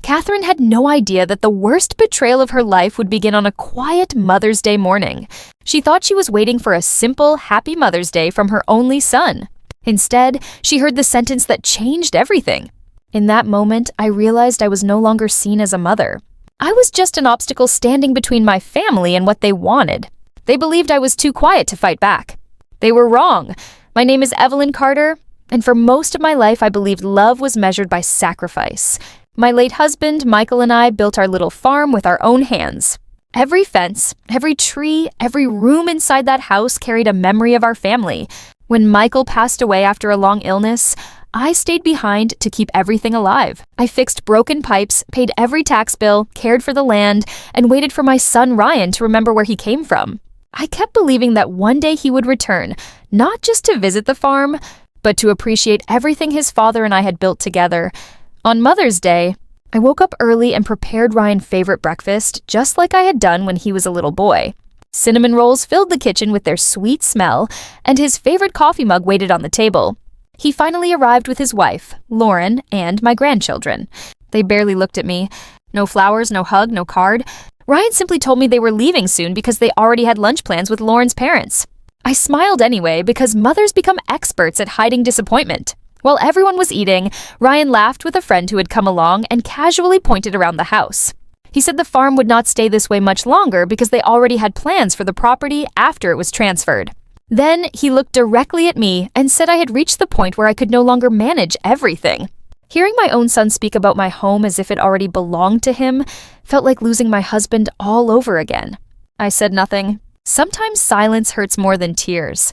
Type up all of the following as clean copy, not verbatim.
Catherine had no idea that the worst betrayal of her life would begin on a quiet Mother's Day morning. She thought she was waiting for a simple, happy Mother's Day from her only son. Instead, she heard the sentence that changed everything. In that moment, I realized I was no longer seen as a mother. I was just an obstacle standing between my family and what they wanted. They believed I was too quiet to fight back. They were wrong. My name is Evelyn Carter, and for most of my life I believed love was measured by sacrifice. My late husband, Michael, and I built our little farm with our own hands. Every fence, every tree, every room inside that house carried a memory of our family. When Michael passed away after a long illness, I stayed behind to keep everything alive. I fixed broken pipes, paid every tax bill, cared for the land, and waited for my son Ryan to remember where he came from. I kept believing that one day he would return, not just to visit the farm, but to appreciate everything his father and I had built together. On Mother's Day, I woke up early and prepared Ryan's favorite breakfast, just like I had done when he was a little boy. Cinnamon rolls filled the kitchen with their sweet smell, and his favorite coffee mug waited on the table. He finally arrived with his wife, Lauren, and my grandchildren. They barely looked at me. No flowers, no hug, no card. Ryan simply told me they were leaving soon because they already had lunch plans with Lauren's parents. I smiled anyway because mothers become experts at hiding disappointment. While everyone was eating, Ryan laughed with a friend who had come along and casually pointed around the house. He said the farm would not stay this way much longer because they already had plans for the property after it was transferred. Then he looked directly at me and said I had reached the point where I could no longer manage everything. Hearing my own son speak about my home as if it already belonged to him felt like losing my husband all over again. I said nothing. Sometimes silence hurts more than tears.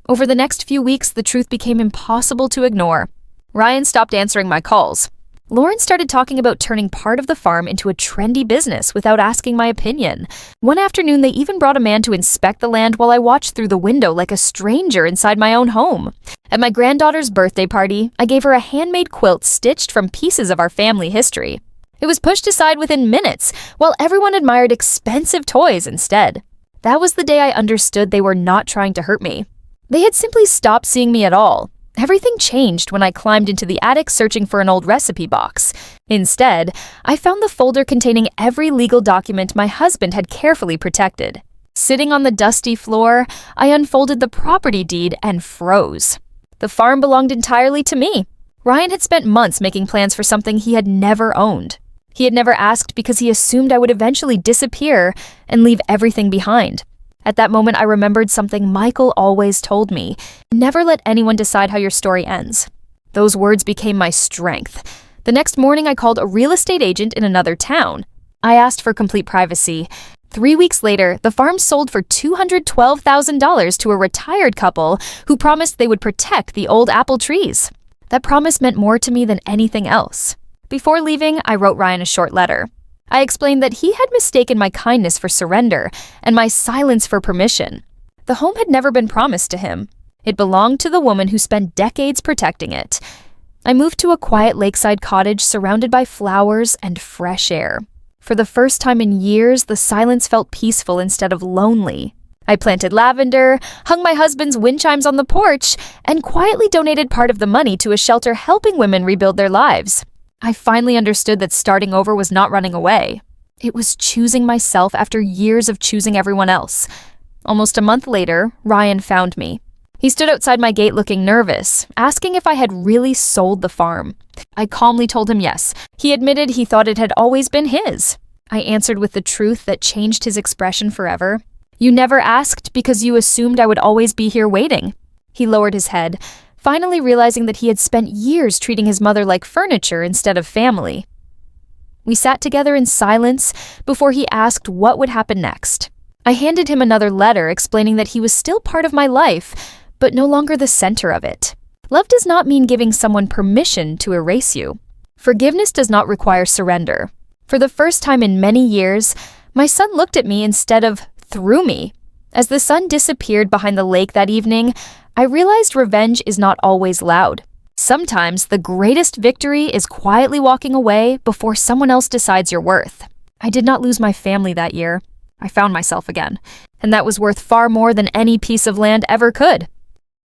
Over the next few weeks, the truth became impossible to ignore. Ryan stopped answering my calls. Lauren started talking about turning part of the farm into a trendy business without asking my opinion. One afternoon, they even brought a man to inspect the land while I watched through the window like a stranger inside my own home. At my granddaughter's birthday party, I gave her a handmade quilt stitched from pieces of our family history. It was pushed aside within minutes, while everyone admired expensive toys instead. That was the day I understood they were not trying to hurt me. They had simply stopped seeing me at all. Everything changed when I climbed into the attic searching for an old recipe box. Instead, I found the folder containing every legal document my husband had carefully protected. Sitting on the dusty floor, I unfolded the property deed and froze. The farm belonged entirely to me. Ryan had spent months making plans for something he had never owned. He had never asked because he assumed I would eventually disappear and leave everything behind. At that moment, I remembered something Michael always told me: never let anyone decide how your story ends. Those words became my strength. The next morning, I called a real estate agent in another town. I asked for complete privacy. 3 weeks later, the farm sold for $212,000 to a retired couple who promised they would protect the old apple trees. That promise meant more to me than anything else. Before leaving, I wrote Ryan a short letter. I explained that he had mistaken my kindness for surrender and my silence for permission. The home had never been promised to him. It belonged to the woman who spent decades protecting it. I moved to a quiet lakeside cottage surrounded by flowers and fresh air. For the first time in years, the silence felt peaceful instead of lonely. I planted lavender, hung my husband's wind chimes on the porch, and quietly donated part of the money to a shelter helping women rebuild their lives. I finally understood that starting over was not running away. It was choosing myself after years of choosing everyone else. Almost a month later, Ryan found me. He stood outside my gate looking nervous, asking if I had really sold the farm. I calmly told him yes. He admitted he thought it had always been his. I answered with the truth that changed his expression forever. You never asked because you assumed I would always be here waiting. He lowered his head, finally realizing that he had spent years treating his mother like furniture instead of family. We sat together in silence before he asked what would happen next. I handed him another letter explaining that he was still part of my life, but no longer the center of it. Love does not mean giving someone permission to erase you. Forgiveness does not require surrender. For the first time in many years, my son looked at me instead of through me. As the sun disappeared behind the lake that evening, I realized revenge is not always loud. Sometimes the greatest victory is quietly walking away before someone else decides your worth. I did not lose my family that year. I found myself again, and that was worth far more than any piece of land ever could.